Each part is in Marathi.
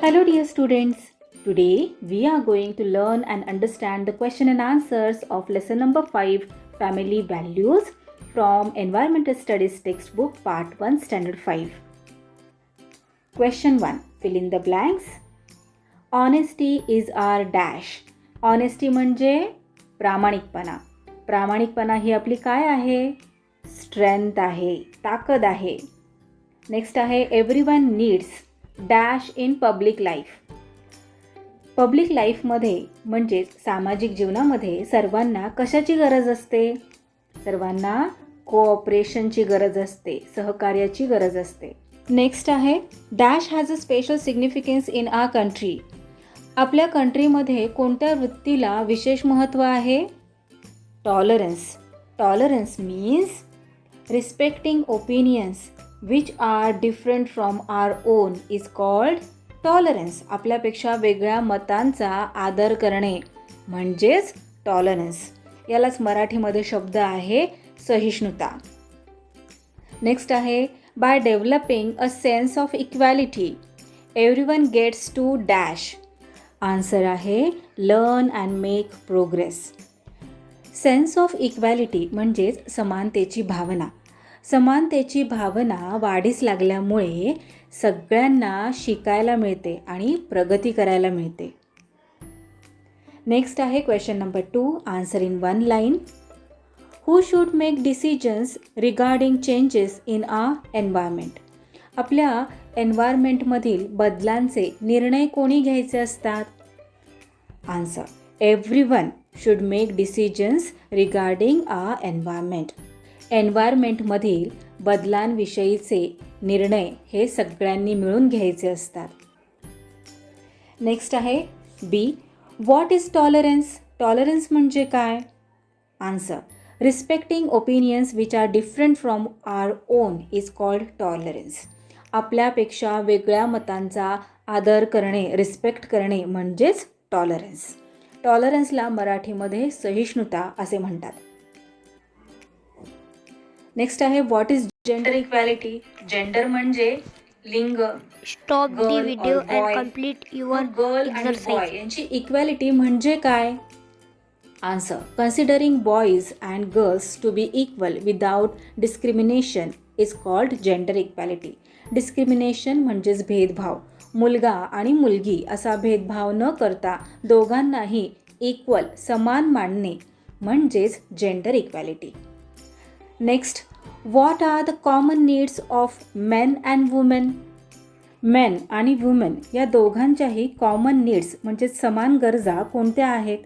Hello dear students. Today we are going to learn and understand the question and answers of lesson number 5 Family Values from Environmental Studies textbook part 1 standard 5. Question 1. Fill in the blanks. Honesty is our dash. Honesty म्हणजे प्रामाणिकपणा. प्रामाणिकपणा ही आपली काय आहे? स्ट्रेंथ आहे, ताकद आहे. नेक्स्ट आहे everyone needs dash in public life. Public लाईफमध्ये म्हणजेच सामाजिक जीवनामध्ये सर्वांना कशाची गरज असते? सर्वांना कोऑपरेशनची गरज असते, सहकार्याची गरज असते. नेक्स्ट आहे dash has a special significance in our country. आपल्या कंट्रीमध्ये कोणत्या वृत्तीला विशेष महत्त्व आहे? Tolerance. Tolerance means respecting opinions which are different from our own is called tolerance. आपल्यापेक्षा वेगळ्या मतांचा आदर करणे म्हणजेच टॉलरन्स. यालाच मराठीमध्ये शब्द आहे सहिष्णुता. नेक्स्ट आहे by developing a sense of equality everyone gets to dash. Answer आहे learn and make progress. Sense of equality म्हणजेच समानतेची भावना. समानतेची भावना वाढीस लागल्यामुळे सगळ्यांना शिकायला मिळते आणि प्रगती करायला मिळते. नेक्स्ट आहे question number 2. Answer in 1 line. Who should make decisions regarding changes in our environment. आपल्या एन्व्हायरमेंटमधील बदलांचे निर्णय कोणी घ्यायचे असतात? Answer everyone should make decisions regarding our environment. एन्व्हायरमेंटमधील बदलांविषयीचे निर्णय हे सगळ्यांनी मिळून घ्यायचे असतात. नेक्स्ट आहे B. What is tolerance. Tolerance म्हणजे काय? Answer respecting opinions which are different from our own is called tolerance. आपल्यापेक्षा वेगळ्या मतांचा आदर करणे, रिस्पेक्ट करणे म्हणजेच टॉलरन्स. टॉलरन्सला मराठीमध्ये सहिष्णुता असे म्हणतात. नेक्स्ट आहे what is gender equality. Gender म्हणजे लिंग. Stop the video and complete your girl आणि exercise. बॉय यांची इक्वॅलिटी म्हणजे काय? Answer considering boys and girls to be equal without discrimination is called gender equality. Discrimination म्हणजेच भेदभाव. मुलगा आणि मुलगी असा भेदभाव न करता दोघांनाही इक्वल समान मानणे म्हणजेच gender equality. Next what are the common needs of men and women. Men आणि वुमेन या दोघांच्याही कॉमन नीड्स म्हणजे समान गरजा कोणत्या आहेत?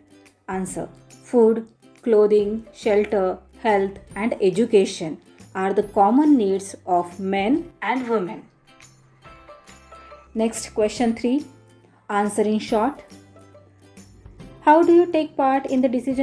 Answer food, clothing, shelter, health and education are the common needs of men and women. Next question 3. Answer in short. How do you take part in the decision